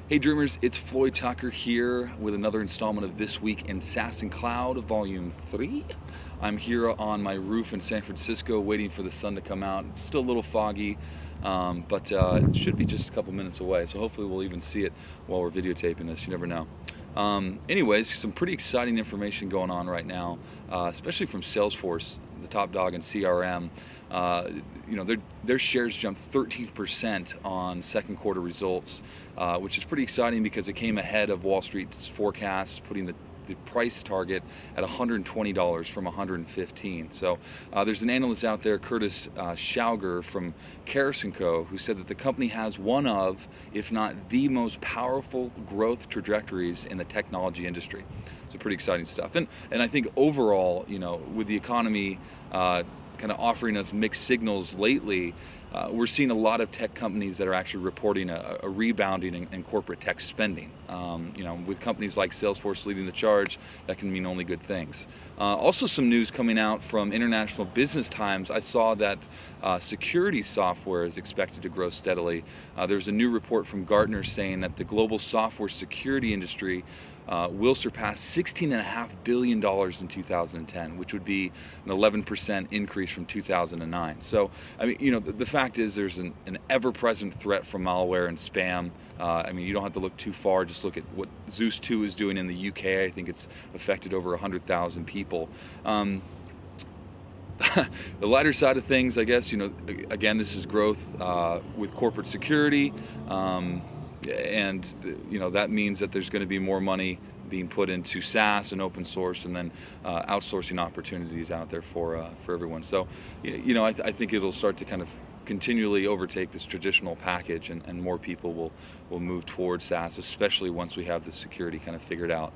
Hey Dreamers, it's Floyd Tucker here with another installment of This Week in SaaS and Cloud, Volume 3. I'm here on my roof in San Francisco waiting for the sun to come out. It's still a little foggy, but it should be just a couple minutes away, so hopefully we'll even see it while we're videotaping this. You never know. Anyways, some pretty exciting information going on right now, especially from Salesforce, the top dog in CRM. Their shares jumped 13% on second quarter results, which is pretty exciting because it came ahead of Wall Street's forecasts, putting the price target at $120 from $115. So there's an analyst out there, Curtis Schauger from Karas & Co., who said that the company has one of, if not the most powerful growth trajectories in the technology industry. So pretty exciting stuff. And I think overall, with the economy kind of offering us mixed signals lately, we're seeing a lot of tech companies that are actually reporting a rebounding in corporate tech spending. With companies like Salesforce leading the charge, that can mean only good things. Also some news coming out from International Business Times. I saw that security software is expected to grow steadily. There's a new report from Gartner saying that the global software security industry will surpass $16.5 billion in 2010, which would be an 11% increase from 2009. So, the fact is there's an ever-present threat from malware and spam. You don't have to look too far. Just look at what Zeus 2 is doing in the UK. I think it's affected over 100,000 people. The lighter side of things, I guess, again, this is growth with corporate security. That means that there's going to be more money being put into SaaS and open source, and then outsourcing opportunities out there for everyone. So, I think it'll start to kind of continually overtake this traditional package, and more people will move towards SaaS, especially once we have the security kind of figured out.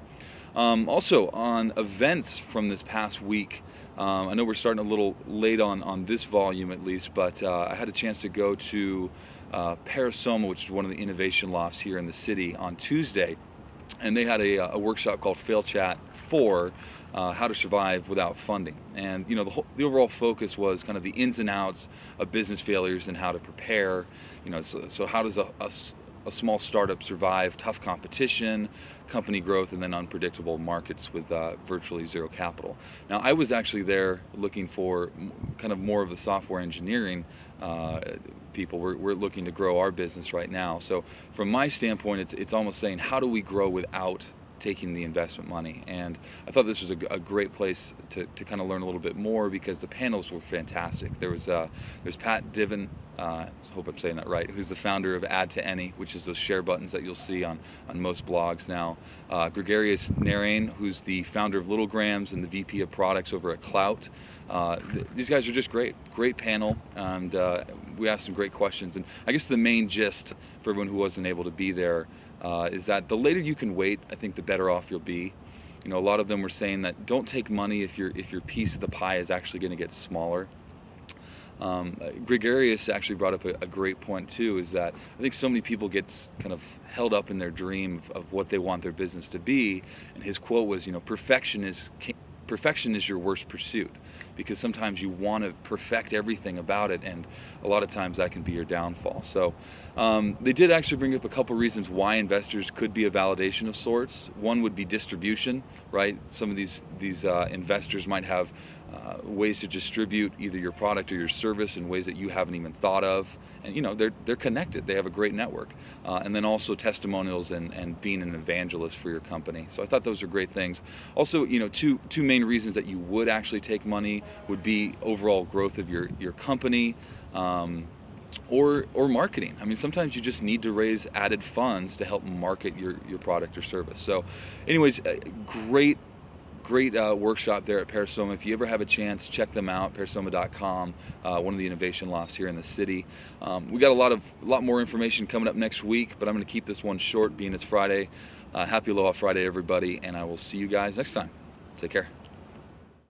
Also, on events from this past week, I know we're starting a little late on this volume at least, but I had a chance to go to Parasoma, which is one of the innovation lofts here in the city, on Tuesday, and they had a workshop called Fail Chat 4, How to Survive Without Funding. And the overall focus was kind of the ins and outs of business failures and how to prepare. So how does a small startup survive tough competition, company growth, and then unpredictable markets with virtually zero capital. Now, I was actually there looking for kind of more of the software engineering people. We're looking to grow our business right now. So from my standpoint, it's almost saying, how do we grow without taking the investment money? And I thought this was a great place to kind of learn a little bit more, because the panels were fantastic. There's Pat Divin, I hope I'm saying that right, who's the founder of Add to Any, which is those share buttons that you'll see on most blogs now. Gregarious Narain, who's the founder of Little Grams and the VP of products over at Clout. These guys are just great panel, and we asked some great questions. And I guess the main gist for everyone who wasn't able to be there is that the later you can wait, I think the better off you'll be. A lot of them were saying that don't take money if your piece of the pie is actually going to get smaller. Gregarious actually brought up a great point too, is that I think so many people get kind of held up in their dream of what they want their business to be, and his quote was, perfection is your worst pursuit, because sometimes you want to perfect everything about it, and a lot of times that can be your downfall. So they did actually bring up a couple reasons why investors could be a validation of sorts. One would be distribution, right? Some of these investors might have ways to distribute either your product or your service in ways that you haven't even thought of, and they're connected. They have a great network, and then also testimonials and being an evangelist for your company. So I thought those are great things. Also, two main reasons that you would actually take money would be overall growth of your company, or marketing. Sometimes you just need to raise added funds to help market your product or service. So anyways, great workshop there at Parasoma. If you ever have a chance, check them out, parasoma.com, one of the innovation lofts here in the city. We got a lot more information coming up next week, but I'm going to keep this one short, being it's Friday. Happy Aloha Friday, everybody, and I will see you guys next time. Take care.